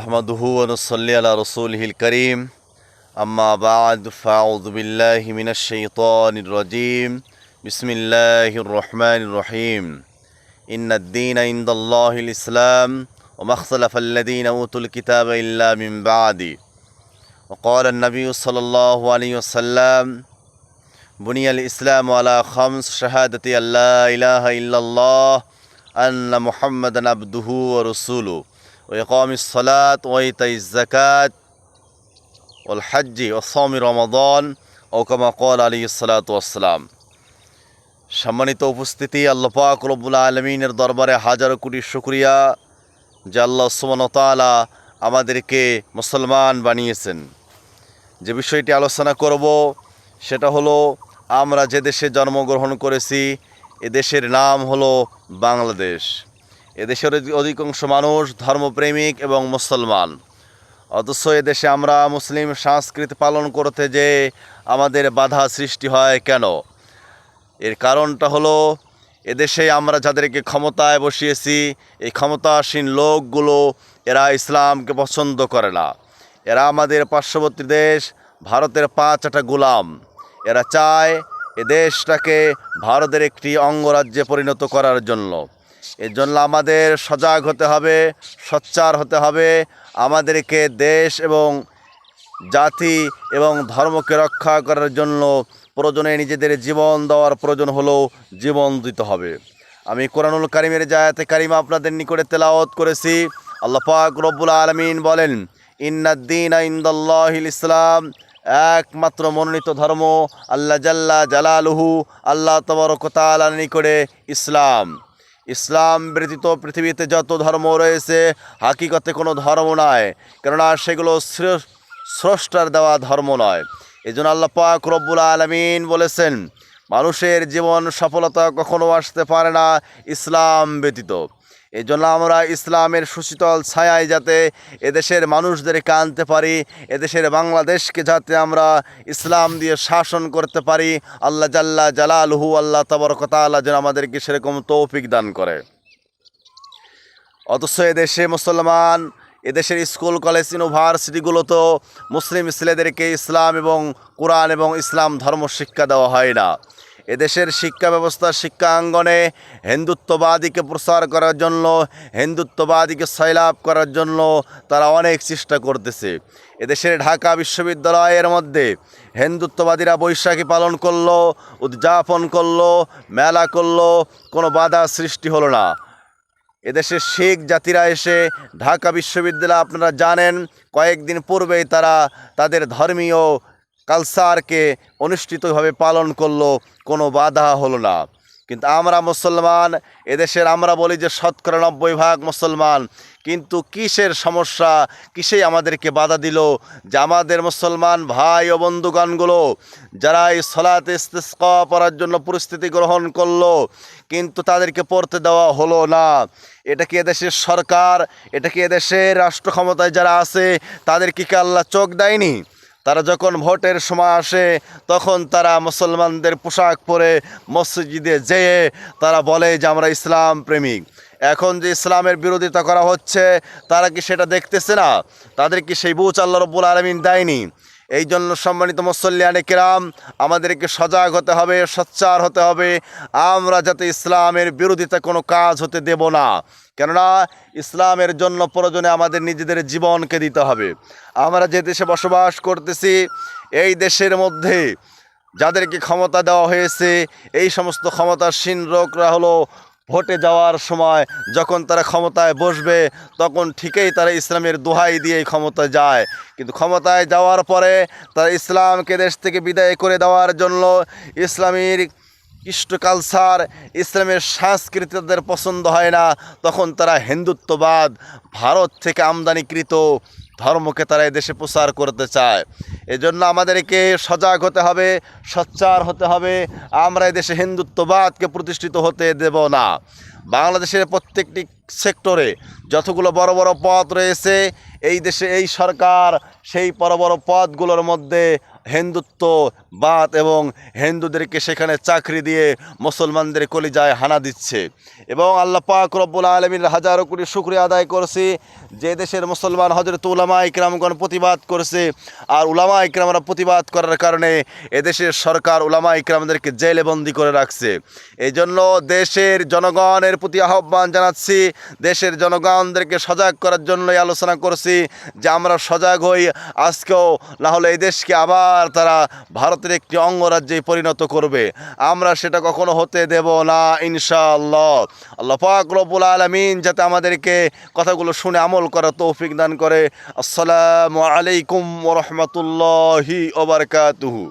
নাহমাদুহু ওয়া নুসাল্লি আলা রাসূলিহিল কারীম আম্মা বা'দ ফাআউযু বিল্লাহি মিনাশ শাইতানির রাজীম বিসমিল্লাহির রহমানির রহিম ইন্নাদ-দীনা ইনদাল্লাহিল ইসলাম ওয়া মা ইখতালাফাল্লাযীনা উতুল কিতাবা ইল্লা মিন বা'দি ওয়া ক্বালা an-নাবিয়্যু সাল্লাল্লাহু আলাইহি ওয়াসাল্লাম বুনিয়াল ইসলামু আলা খামস শাহাদাতি আল্লা ইলাহা ইল্লাল্লাহ আন্না মুহাম্মাদান আবদুহু ওয়া রাসূলুহু وإقام الصلاة وإيتاء الزكاة والحج وصوم رمضان أو كما قال عليه الصلاة والسلام। সম্মানিত উপস্থিতি, আল্লাহ পাক রব্বুল আলামিনের দরবারে হাজার কোটি শুকরিয়া যে আল্লাহ সুবহানাহু ওয়া তাআলা আমাদেরকে মুসলমান বানিয়েছেন। যে বিষয়টি আলোচনা করব সেটা হলো আমরা যে দেশে জন্মগ্রহণ করেছি এ দেশের নাম হলো বাংলাদেশ। এদেশের অধিকাংশ মানুষ ধর্মপ্রেমিক এবং মুসলমান, অথচ এদেশে আমরা মুসলিম সংস্কৃতি পালন করতে যে আমাদের বাধা সৃষ্টি হয় কেন? এর কারণটা হলো এদেশে আমরা যাদেরকে ক্ষমতায় বসিয়েছি এই ক্ষমতাসীন লোকগুলো এরা ইসলামকে পছন্দ করে না। এরা আমাদের পার্শ্ববর্তী দেশ ভারতের 5টা গোলাম। এরা চায় এ দেশটাকে ভারতের একটি অঙ্গরাজ্যে পরিণত করার জন্য। এর জন্য আমাদের সজাগ হতে হবে, সোচ্চার হতে হবে। আমাদেরকে দেশ এবং জাতি এবং ধর্মকে রক্ষা করার জন্য প্রয়োজনে নিজেদের জীবন দেওয়ার প্রয়োজন হলেও জীবন দিতে হবে। আমি কোরআনুল কারীমের যে আয়াতে কারিমা আপনাদের নিকটে তেলাওয়াত করেছি, আল্লাহ পাক রব্বুল আলামিন বলেন, ইন্নাদ-দীনা ইনদাল্লাহিল ইসলাম, একমাত্র মনোনীত ধর্ম আল্লাহ জাল্লা জালালুহু, আল্লাহ তাবারক ওয়া তাআলার নিকটে ইসলাম। ইসলাম ব্যতীত পৃথিবীতে যত ধর্ম রয়েছে হাকিকতে কোনো ধর্ম নয়, কেননা সেগুলো স্রষ্টার দেওয়া ধর্ম নয়। এই জন্য আল্লাহ পাক রব্বুল আলামিন বলেছেন, মানুষের জীবন সফলতা কখনো আসতে পারে না ইসলাম ব্যতীত। এই জন্য আমরা ইসলামের সুশীতল ছায়ায় যাতে এদেশের মানুষদেরকে আনতে পারি, এদেশের বাংলাদেশকে যাতে আমরা ইসলাম দিয়ে শাসন করতে পারি, আল্লাহ জাল্লা জালালুহু, আল্লাহ তাবারক ওয়া তাআলা যেন আমাদেরকে সেরকম তৌফিক দান করে। অথচ এদেশে মুসলমান, এদেশের স্কুল কলেজ ইউনিভার্সিটিগুলোতে মুসলিম ছেলেদেরকে ইসলাম এবং কোরআন এবং ইসলাম ধর্ম শিক্ষা দেওয়া হয় না। এদেশের শিক্ষা ব্যবস্থা শিক্ষাঙ্গনে হিন্দুত্ববাদীকে প্রচার করার জন্য, হিন্দুত্ববাদীকে সয়লাভ করার জন্য তারা অনেক চেষ্টা করতেছে। এদেশের ঢাকা বিশ্ববিদ্যালয়ের মধ্যে হিন্দুত্ববাদীরা বৈশাখী পালন করলো, উদযাপন করলো, মেলা করলো, কোনো বাধা সৃষ্টি হলো না। এদেশের শিখ জাতিরা এসে ঢাকা বিশ্ববিদ্যালয়ে আপনারা জানেন কয়েকদিন পূর্বেই তারা তাদের ধর্মীয় কালচারকে অনুষ্ঠিতভাবে পালন করলো, কোনো বাধা হলো না। কিন্তু আমরা মুসলমান, এদেশের আমরা বলি যে 90% মুসলমান, কিন্তু কিসের সমস্যা, কিসেই আমাদেরকে বাধা দিল যে আমাদের মুসলমান ভাই ও বন্ধুগণগুলো যারা এই সলাতে ইস্তিসকা পড়ার জন্য পরিস্থিতি গ্রহণ করলো কিন্তু তাদেরকে পড়তে দেওয়া হলো না? এটা কি এদেশের সরকার, এটা কি এদেশের রাষ্ট্র ক্ষমতায় যারা আছে তাদেরকে কি আল্লাহ চোখ দেয়নি? তারা যখন ভোটের সময় আসে তখন তারা মুসলমানদের পোশাক পরে মসজিদে যেয়ে তারা বলে যে আমরা ইসলাম প্রেমিক। এখন যে ইসলামের বিরোধিতা করা হচ্ছে তারা কি সেটা দেখতেছে না? তাদের কি সেই বুঝ আল্লাহ রাব্বুল আলামিন দেয়নি? এই জন্য সম্মানিত মুসল্লিয়ানে কিরাম, আমাদেরকে সজাগ হতে হবে, সোচ্চার হতে হবে। আমরা যাতে ইসলামের বিরোধিতা কোনো কাজ হতে দেব না, কেননা ইসলামের জন্য প্রয়োজনে আমাদের নিজেদের জীবনকে দিতে হবে। আমরা যে দেশে বসবাস করতেছি এই দেশের মধ্যে যাদেরকে ক্ষমতা দেওয়া হয়েছে এই সমস্ত ক্ষমতাসীন লোকরা হলো ভোটে যাওয়ার সময় যখন তারা ক্ষমতায় বসবে তখন ঠিকই তারা ইসলামের দোহাই দিয়ে ক্ষমতায় যায়, কিন্তু ক্ষমতায় যাওয়ার পরে তারা ইসলামকে দেশ থেকে বিদায় করে দেওয়ার জন্য ইসলামের কৃষ্ট কালচার, ইসলামের সংস্কৃতি তাদের পছন্দ হয় না, তখন তারা হিন্দুত্ববাদ, ভারত থেকে আমদানিকৃত ধর্মকে তারা এদেশে প্রচার করতে চায়। এজন্য আমাদেরকে সজাগ হতে হবে, সোচ্চার হতে হবে। আমরা এদেশে হিন্দুত্ববাদকে প্রতিষ্ঠিত হতে দেব না। বাংলাদেশের প্রত্যেকটি সেক্টরে যতগুলো বড় বড় পদ রয়েছে এই দেশে, এই সরকার সেই বড় বড় পদগুলোর মধ্যে হিন্দুত্ববাদ এবং হিন্দুদেরকে সেখানে চাকরি দিয়ে মুসলমানদের কলিজায় হানা দিচ্ছে। এবং আল্লাহ পাক রব্বুল আলামিনের হাজারো কোটি শুকরিয়া আদায় করছি যে দেশের মুসলমান হযরত উলামা ইকরামগণ প্রতিবাদ করছে, আর উলামা ইকরামরা প্রতিবাদ করার কারণে এদেশের সরকার উলামা ইকরামদেরকে জেলে বন্দি করে রাখছে। এই জন্য দেশের জনগণের প্রতি আহ্বান জানাচ্ছি, দেশের জনগণদেরকে সজাগ করার জন্যই আলোচনা করছি যে আমরা সজাগ হই। আজকেও না হলে এই দেশকে আবার তারা ভারতের একটি অঙ্গরাজ্যে পরিণত করবে, আমরা সেটা কখনো হতে দেব না ইনশাআল্লাহ। আল্লাহ পাক রব্বুল আলামিন যাতে আমাদেরকে কথাগুলো শুনে আমল করার তৌফিক দান করে। আসসালামু আলাইকুম ওয়া রাহমাতুল্লাহি ওয়া বারাকাতুহু।